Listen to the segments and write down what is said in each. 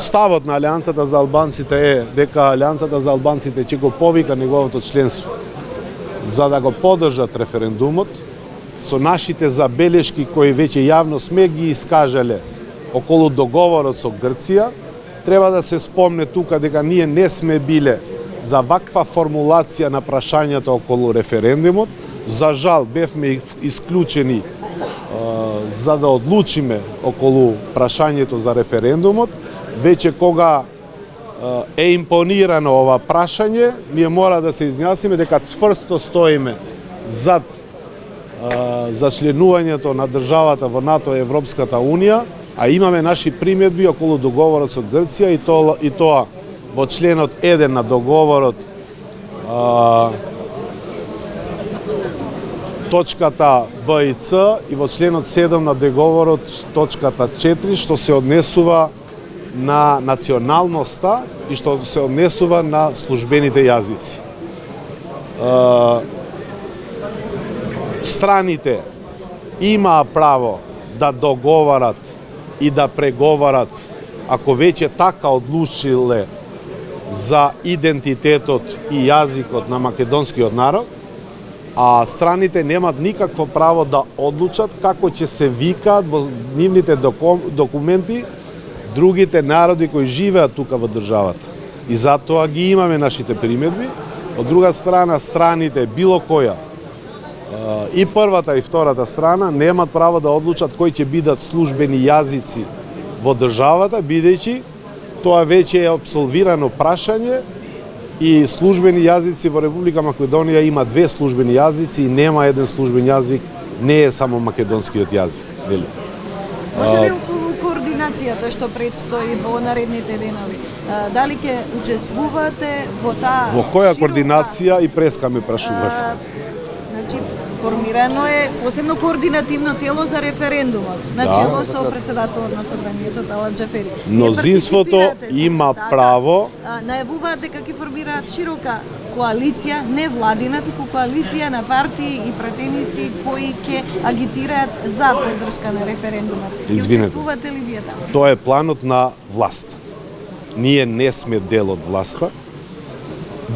Ставот на Алијансата за албанците е дека Алијансата за албанците ќе го повика неговото членство за да го поддржат референдумот со нашите забелешки кои веќе јавно сме ги искажале околу договорот со Грција. Треба да се спомне тука дека ние не сме биле за ваква формулација на прашањето околу референдумот. За жал бевме исклучени за да одлучиме околу прашањето за референдумот. Веќе кога е импонирано ова прашање, ние мора да се изјасниме дека цврсто стоиме зад членувањето на државата во НАТО и Европската Унија, а имаме наши примедби околу договорот со Грција и тоа во членот 1 на договорот точката Б и Ц и во членот 7 на договорот точката 4 што се однесува на националноста и што се однесува на службените јазици. Страните имаа право да договарат и да преговарат ако веќе така одлучиле за идентитетот и јазикот на македонскиот народ, а страните немат никакво право да одлучат како ќе се викаат во нивните документи другите народи кои живеат тука во државата. И затоа ги имаме нашите примедби. Од друга страна, страните, било која, и првата и втората страна, немат право да одлучат кои ќе бидат службени јазици во државата, бидејќи тоа веќе е абсолвирано прашање и службени јазици во Република Македонија има 2 службени јазици и нема еден службен јазик, не е само македонскиот јазик. Може ли околу координацијата што предстои во наредните денови? Дали ќе учествувате во таа Во која координација и преска ме прашувате? Значи, формирано е посебно координативно тело за референдумот, на чело со председателот на собранието Талат Џафери. Мнозинството има право. Најавуваат дека ќе формираат широка коалиција, не владина, туку коалиција на партии и пратеници кои ќе агитираат за поддршка на референдумот. Извинете. Учествувате ли вие таму? Тоа е планот на власт. Ние не сме дел од власта.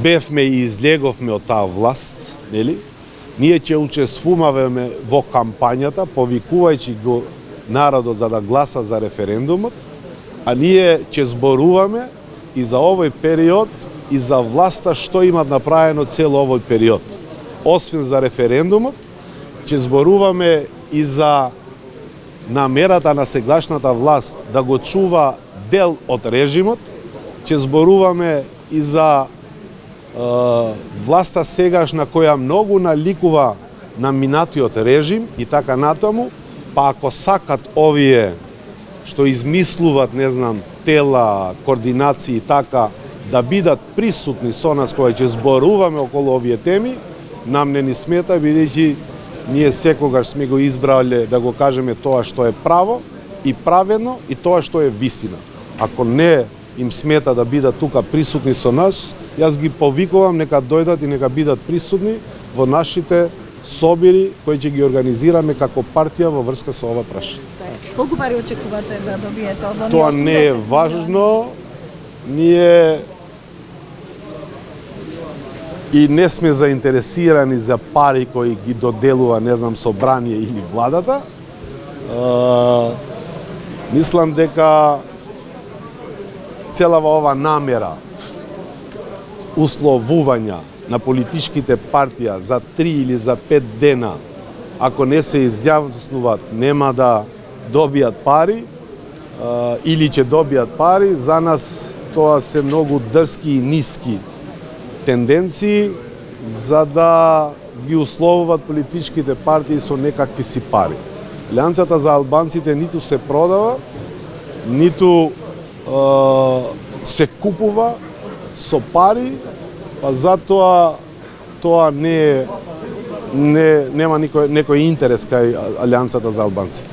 Бевме и излеговме од таа власт, нели? Ние ќе учествуваме во кампањата, повикувајќи го народот за да гласа за референдумот, а ние ќе зборуваме и за овој период и за власта што имат направено цел овој период. Освен за референдумот, ќе зборуваме и за намерата на сегашната власт да го чува дел од режимот, ќе зборуваме и за власта сегашна која многу наликува на минатиот режим и така натаму, па ако сакат овие што измислуват, не знам, тела, координации и така, да бидат присутни со нас кога ќе зборуваме околу овие теми, нам не ни смета, бидејќи ние секогаш сме го избрале да го кажеме тоа што е право и праведно и тоа што е вистина. Ако не им смета да бидат тука присутни со нас, јас ги повикувам нека дојдат и нека бидат присутни во нашите собири кои ќе ги организираме како партија во врска со ова прашање. Колку пари очекувате да добиете од оние? Тоа не е важно. Ние и не сме заинтересирани за пари кои ги доделува, не знам, собрание или владата. Мислам дека целава ова намера, условувања на политичките партија за 3 или за 5 дена, ако не се изјавнуваат, нема да добијат пари или ќе добијат пари, за нас тоа се многу дрски и ниски тенденции за да ги условуваат политичките партии со некакви си пари. Алијансата за албанците ниту се продава, ниту се купува со пари, па затоа тоа нема некој интерес кај Алијансата за албанците.